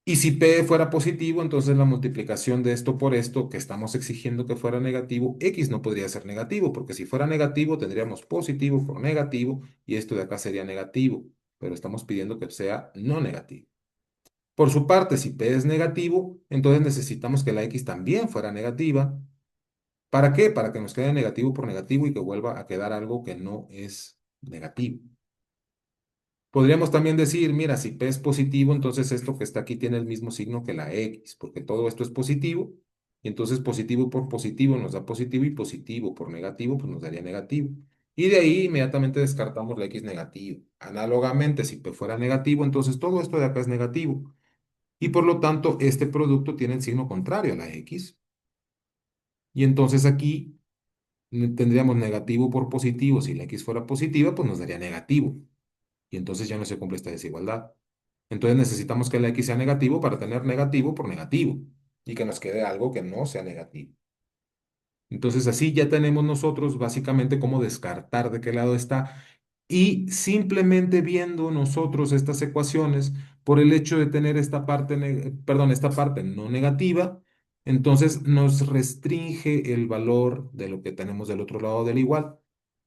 Y si P fuera positivo, entonces la multiplicación de esto por esto, que estamos exigiendo que fuera negativo, X no podría ser negativo, porque si fuera negativo tendríamos positivo por negativo y esto de acá sería negativo, pero estamos pidiendo que sea no negativo. Por su parte, si P es negativo, entonces necesitamos que la X también fuera negativa. ¿Para qué? Para que nos quede negativo por negativo y que vuelva a quedar algo que no es negativo. Podríamos también decir, mira, si P es positivo, entonces esto que está aquí tiene el mismo signo que la X, porque todo esto es positivo, y entonces positivo por positivo nos da positivo y positivo por negativo pues nos daría negativo. Y de ahí inmediatamente descartamos la X negativa. Análogamente, si P fuera negativo, entonces todo esto de acá es negativo. Y por lo tanto, este producto tiene el signo contrario a la X. Y entonces aquí tendríamos negativo por positivo. Si la X fuera positiva, pues nos daría negativo. Y entonces ya no se cumple esta desigualdad. Entonces necesitamos que la X sea negativo para tener negativo por negativo y que nos quede algo que no sea negativo. Entonces así ya tenemos nosotros básicamente cómo descartar de qué lado está y simplemente viendo nosotros estas ecuaciones por el hecho de tener esta parte, perdón, esta parte no negativa, entonces nos restringe el valor de lo que tenemos del otro lado del igual.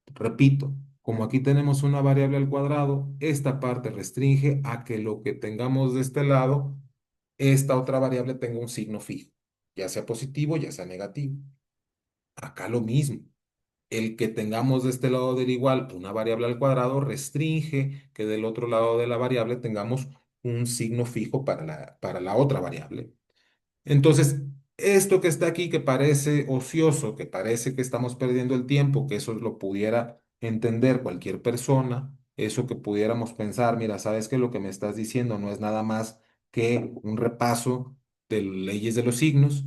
Repito, como aquí tenemos una variable al cuadrado, esta parte restringe a que lo que tengamos de este lado, esta otra variable tenga un signo fijo, ya sea positivo, ya sea negativo. Acá lo mismo. El que tengamos de este lado del igual una variable al cuadrado restringe que del otro lado de la variable tengamos un signo fijo para la otra variable. Entonces, esto que está aquí, que parece ocioso, que parece que estamos perdiendo el tiempo, que eso lo pudiera entender cualquier persona, eso que pudiéramos pensar, mira, sabes que lo que me estás diciendo no es nada más que un repaso de leyes de los signos,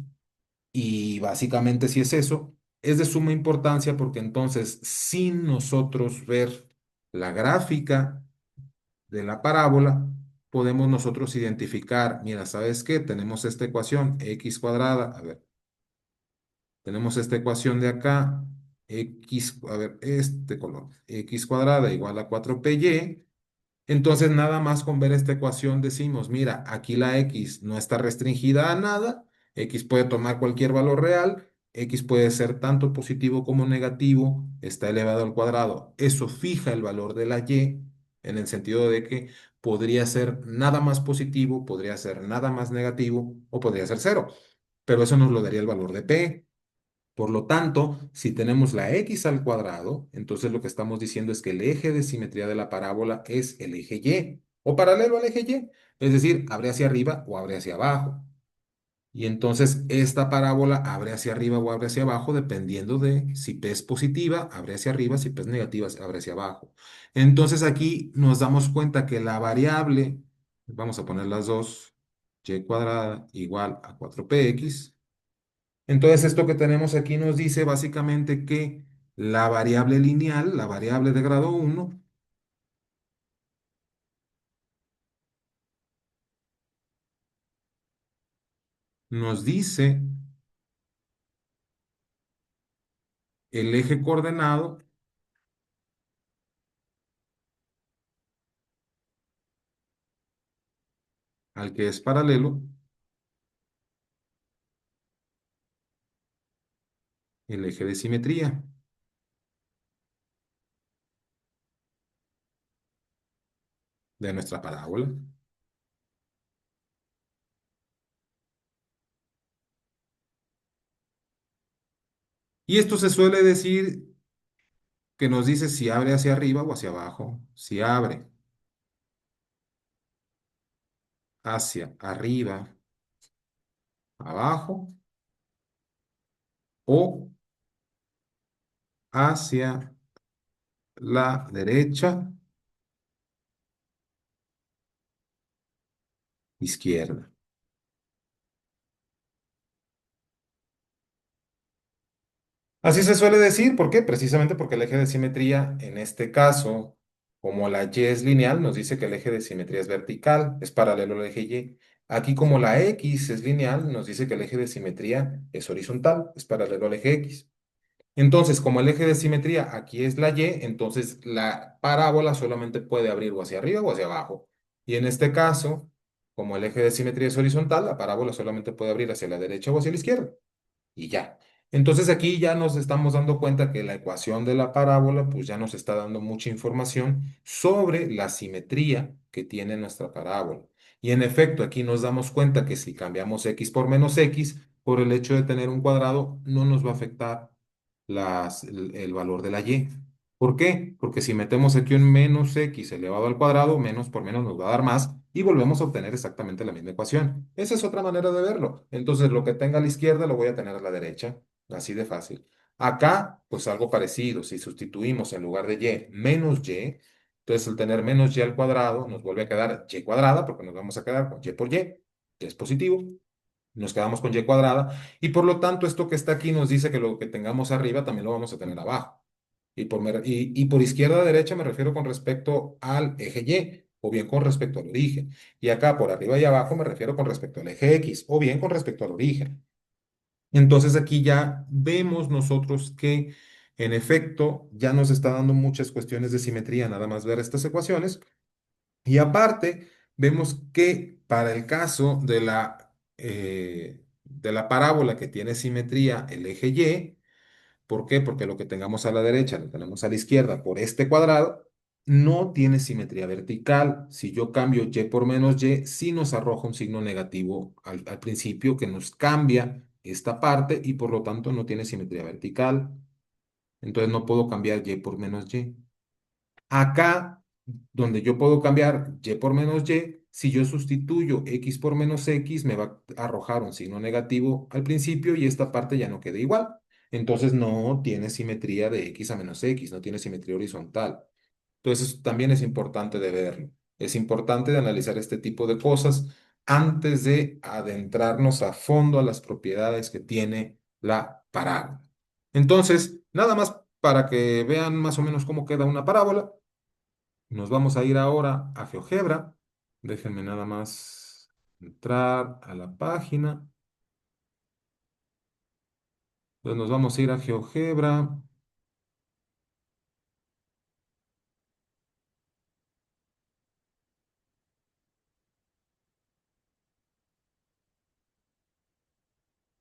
y básicamente si es eso, es de suma importancia porque entonces, sin nosotros ver la gráfica de la parábola, podemos nosotros identificar, mira, ¿sabes qué? Tenemos esta ecuación, x cuadrada, a ver, tenemos esta ecuación de acá, x, a ver, este color, x cuadrada igual a 4py. Entonces, nada más con ver esta ecuación decimos, mira, aquí la x no está restringida a nada, x puede tomar cualquier valor real, x puede ser tanto positivo como negativo, está elevado al cuadrado. Eso fija el valor de la y en el sentido de que podría ser nada más positivo, podría ser nada más negativo o podría ser cero, pero eso nos lo daría el valor de p. Por lo tanto, si tenemos la x al cuadrado, entonces lo que estamos diciendo es que el eje de simetría de la parábola es el eje y o paralelo al eje y, es decir, abre hacia arriba o abre hacia abajo. Y entonces esta parábola abre hacia arriba o abre hacia abajo dependiendo de si P es positiva, abre hacia arriba, si P es negativa, abre hacia abajo. Entonces aquí nos damos cuenta que la variable, vamos a poner las dos, y cuadrada igual a 4px. Entonces, esto que tenemos aquí nos dice básicamente que la variable lineal, la variable de grado uno, nos dice el eje coordenado al que es paralelo, el eje de simetría de nuestra parábola. Y esto se suele decir que nos dice si abre hacia arriba o hacia abajo. Si abre hacia arriba, abajo, o hacia la derecha, izquierda. Así se suele decir, ¿por qué? Precisamente porque el eje de simetría, en este caso, como la y es lineal, nos dice que el eje de simetría es vertical, es paralelo al eje y. Aquí, como la x es lineal, nos dice que el eje de simetría es horizontal, es paralelo al eje x. Entonces, como el eje de simetría aquí es la y, entonces la parábola solamente puede abrir o hacia arriba o hacia abajo. Y en este caso, como el eje de simetría es horizontal, la parábola solamente puede abrir hacia la derecha o hacia la izquierda y ya. Entonces aquí ya nos estamos dando cuenta que la ecuación de la parábola pues ya nos está dando mucha información sobre la simetría que tiene nuestra parábola. Y en efecto, aquí nos damos cuenta que si cambiamos x por menos x, por el hecho de tener un cuadrado, no nos va a afectar el valor de la y. ¿Por qué? Porque si metemos aquí un menos x elevado al cuadrado, menos por menos nos va a dar más y volvemos a obtener exactamente la misma ecuación. Esa es otra manera de verlo. Entonces, lo que tenga a la izquierda lo voy a tener a la derecha, así de fácil. Acá, pues algo parecido. Si sustituimos en lugar de y menos y, entonces al tener menos y al cuadrado nos vuelve a quedar y cuadrada, porque nos vamos a quedar con y por y, que es positivo. Nos quedamos con y cuadrada y por lo tanto esto que está aquí nos dice que lo que tengamos arriba también lo vamos a tener abajo. Y por izquierda a derecha me refiero con respecto al eje Y, o bien con respecto al origen. Y acá por arriba y abajo me refiero con respecto al eje X, o bien con respecto al origen. Entonces aquí ya vemos nosotros que en efecto ya nos está dando muchas cuestiones de simetría, nada más ver estas ecuaciones. Y aparte, vemos que para el caso de la parábola que tiene simetría, el eje Y, ¿por qué? Porque lo que tengamos a la derecha lo tenemos a la izquierda por este cuadrado, no tiene simetría vertical. Si yo cambio y por menos y, sí nos arroja un signo negativo al principio que nos cambia esta parte y por lo tanto no tiene simetría vertical. Entonces no puedo cambiar y por menos y. Acá, donde yo puedo cambiar y por menos y, si yo sustituyo x por menos x, me va a arrojar un signo negativo al principio y esta parte ya no queda igual. Entonces no tiene simetría de x a menos x, no tiene simetría horizontal. Entonces eso también es importante de verlo. Es importante de analizar este tipo de cosas antes de adentrarnos a fondo a las propiedades que tiene la parábola. Entonces, nada más para que vean más o menos cómo queda una parábola. Nos vamos a ir ahora a GeoGebra. Déjenme nada más entrar a la página. Entonces nos vamos a ir a GeoGebra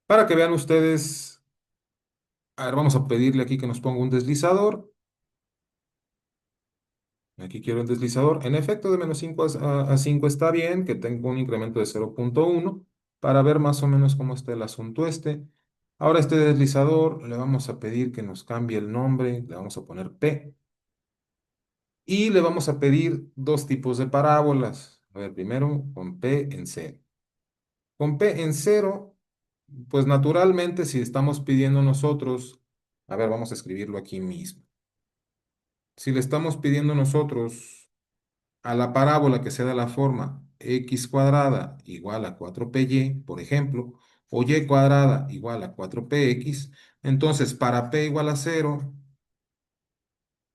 para que vean ustedes. A ver, vamos a pedirle aquí que nos ponga un deslizador. Aquí quiero un deslizador. En efecto, de menos 5 a 5 está bien, que tenga un incremento de 0,1 para ver más o menos cómo está el asunto este. Ahora este deslizador le vamos a pedir que nos cambie el nombre, le vamos a poner P. Y le vamos a pedir dos tipos de parábolas. A ver, primero con P en cero. Con P en cero, pues naturalmente si estamos pidiendo nosotros, a ver, vamos a escribirlo aquí mismo. Si le estamos pidiendo nosotros a la parábola que sea de la forma x cuadrada igual a 4py, por ejemplo, o y cuadrada igual a 4px, entonces para p igual a cero,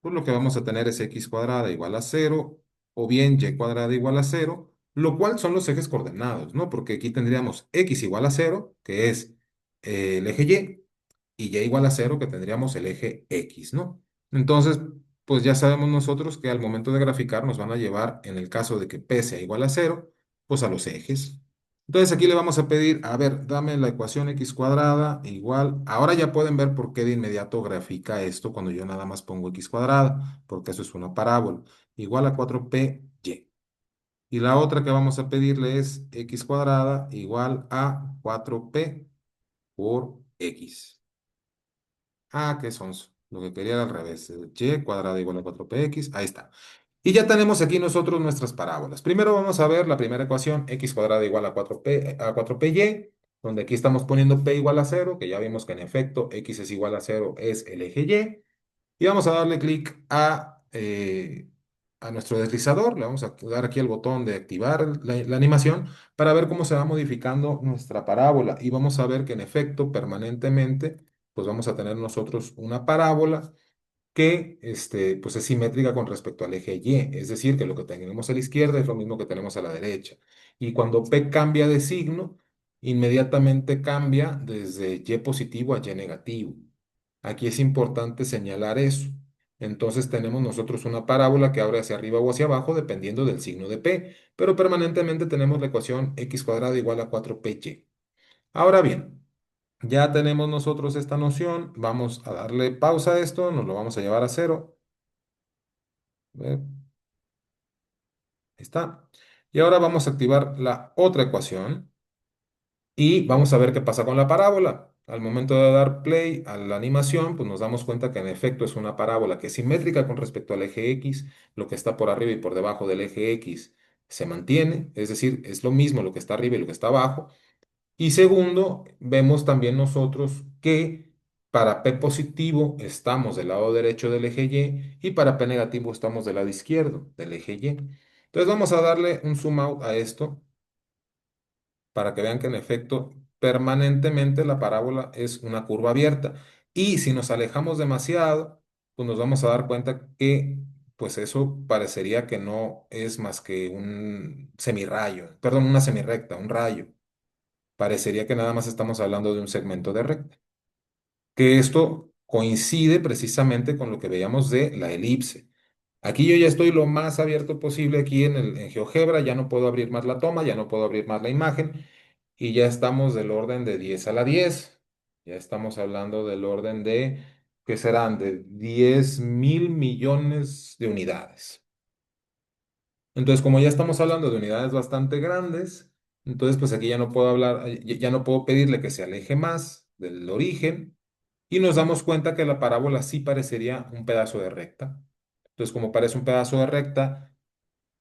pues lo que vamos a tener es x cuadrada igual a cero, o bien y cuadrada igual a cero, lo cual son los ejes coordenados, ¿no? Porque aquí tendríamos x igual a cero, que es el eje y igual a cero, que tendríamos el eje x, ¿no? Entonces, pues ya sabemos nosotros que al momento de graficar nos van a llevar, en el caso de que p sea igual a cero, pues a los ejes. Entonces aquí le vamos a pedir, a ver, dame la ecuación x cuadrada igual. Ahora ya pueden ver por qué de inmediato grafica esto cuando yo nada más pongo x cuadrada, porque eso es una parábola, igual a 4py. Y la otra que vamos a pedirle es x cuadrada igual a 4p por x. Ah, qué sonso. Lo que quería era al revés. Y cuadrada igual a 4px. Ahí está. Y ya tenemos aquí nosotros nuestras parábolas. Primero vamos a ver la primera ecuación, x cuadrada igual a 4py, donde aquí estamos poniendo p igual a cero, que ya vimos que en efecto x es igual a cero, es el eje y. Y vamos a darle clic a nuestro deslizador. Le vamos a dar aquí el botón de activar la animación para ver cómo se va modificando nuestra parábola. Y vamos a ver que en efecto, permanentemente, pues vamos a tener nosotros una parábola que pues es simétrica con respecto al eje Y, es decir, que lo que tenemos a la izquierda es lo mismo que tenemos a la derecha. Y cuando P cambia de signo, inmediatamente cambia desde Y positivo a Y negativo. Aquí es importante señalar eso. Entonces tenemos nosotros una parábola que abre hacia arriba o hacia abajo dependiendo del signo de P, pero permanentemente tenemos la ecuación x cuadrado igual a 4py. Ahora bien, ya tenemos nosotros esta noción, vamos a darle pausa a esto, nos lo vamos a llevar a cero. Ahí está. Y ahora vamos a activar la otra ecuación y vamos a ver qué pasa con la parábola. Al momento de dar play a la animación, pues nos damos cuenta que en efecto es una parábola que es simétrica con respecto al eje X. Lo que está por arriba y por debajo del eje X se mantiene, es decir, es lo mismo lo que está arriba y lo que está abajo. Y segundo, vemos también nosotros que para P positivo estamos del lado derecho del eje Y y para P negativo estamos del lado izquierdo del eje Y. Entonces vamos a darle un zoom out a esto para que vean que en efecto permanentemente la parábola es una curva abierta. Y si nos alejamos demasiado, pues nos vamos a dar cuenta que pues eso parecería que no es más que un semirrayo, perdón, una semirrecta, un rayo. Parecería que nada más estamos hablando de un segmento de recta. Que esto coincide precisamente con lo que veíamos de la elipse. Aquí yo ya estoy lo más abierto posible aquí en GeoGebra, ya no puedo abrir más la toma, ya no puedo abrir más la imagen y ya estamos del orden de 10 a la 10. Ya estamos hablando del orden de, ¿qué serán? De 10.000 millones de unidades. Entonces, como ya estamos hablando de unidades bastante grandes, entonces pues aquí ya no puedo hablar, ya no puedo pedirle que se aleje más del origen y nos damos cuenta que la parábola sí parecería un pedazo de recta. Entonces, como parece un pedazo de recta,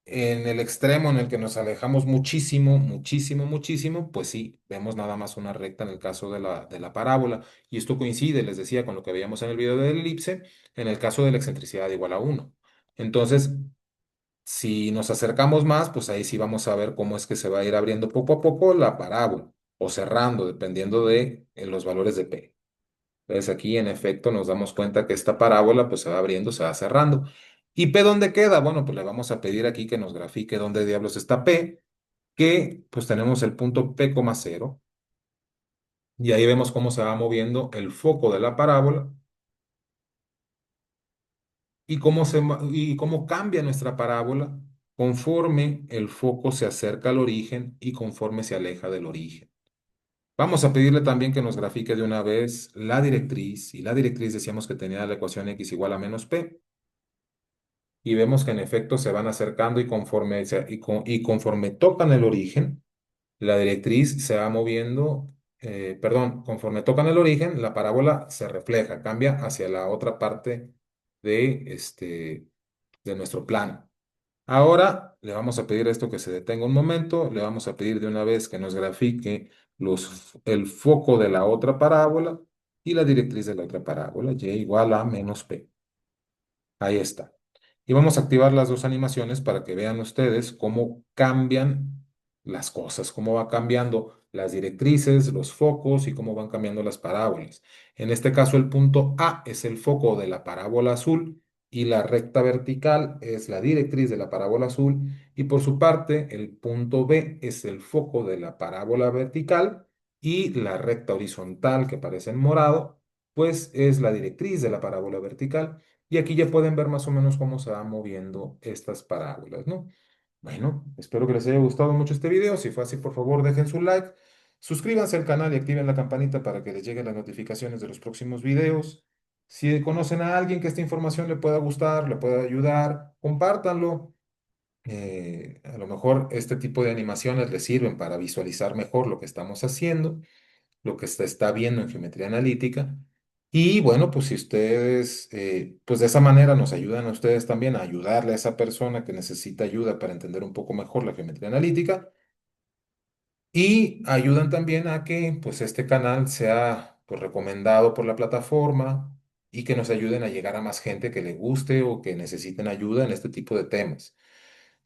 en el extremo en el que nos alejamos muchísimo, muchísimo, muchísimo, pues sí, vemos nada más una recta en el caso de la parábola. Y esto coincide, les decía, con lo que veíamos en el video de la elipse, en el caso de la excentricidad igual a uno. Entonces, si nos acercamos más, pues ahí sí vamos a ver cómo es que se va a ir abriendo poco a poco la parábola o cerrando, dependiendo de los valores de P. Entonces aquí en efecto nos damos cuenta que esta parábola pues se va abriendo, se va cerrando. ¿Y P dónde queda? Bueno, pues le vamos a pedir aquí que nos grafique dónde diablos está P, que pues tenemos el punto P, cero y ahí vemos cómo se va moviendo el foco de la parábola y y cómo cambia nuestra parábola conforme el foco se acerca al origen y conforme se aleja del origen. Vamos a pedirle también que nos grafique de una vez la directriz, y la directriz decíamos que tenía la ecuación x igual a menos p, y vemos que en efecto se van acercando y conforme tocan el origen, la directriz se va moviendo, perdón, conforme tocan el origen, la parábola se refleja, cambia hacia la otra parte de nuestro plano. Ahora le vamos a pedir esto que se detenga un momento, le vamos a pedir de una vez que nos grafique el foco de la otra parábola y la directriz de la otra parábola, y igual a menos p. Ahí está. Y vamos a activar las dos animaciones para que vean ustedes cómo cambian las cosas, cómo va cambiando las directrices, los focos y cómo van cambiando las parábolas. En este caso, el punto A es el foco de la parábola azul y la recta vertical es la directriz de la parábola azul. Y por su parte, el punto B es el foco de la parábola vertical y la recta horizontal que aparece en morado, pues es la directriz de la parábola vertical. Y aquí ya pueden ver más o menos cómo se van moviendo estas parábolas, ¿no? Bueno, espero que les haya gustado mucho este video. Si fue así, por favor, dejen su like, suscríbanse al canal y activen la campanita para que les lleguen las notificaciones de los próximos videos. Si conocen a alguien que esta información le pueda gustar, le pueda ayudar, compártanlo. A lo mejor este tipo de animaciones les sirven para visualizar mejor lo que estamos haciendo, lo que se está viendo en geometría analítica. Y bueno, pues si ustedes, pues de esa manera nos ayudan a ustedes también a ayudarle a esa persona que necesita ayuda para entender un poco mejor la geometría analítica y ayudan también a que pues este canal sea pues recomendado por la plataforma y que nos ayuden a llegar a más gente que le guste o que necesiten ayuda en este tipo de temas.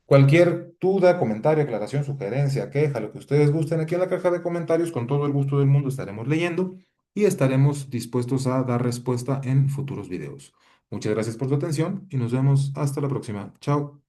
Cualquier duda, comentario, aclaración, sugerencia, queja, lo que ustedes gusten aquí en la caja de comentarios, con todo el gusto del mundo estaremos leyendo y estaremos dispuestos a dar respuesta en futuros videos. Muchas gracias por su atención y nos vemos hasta la próxima. Chao.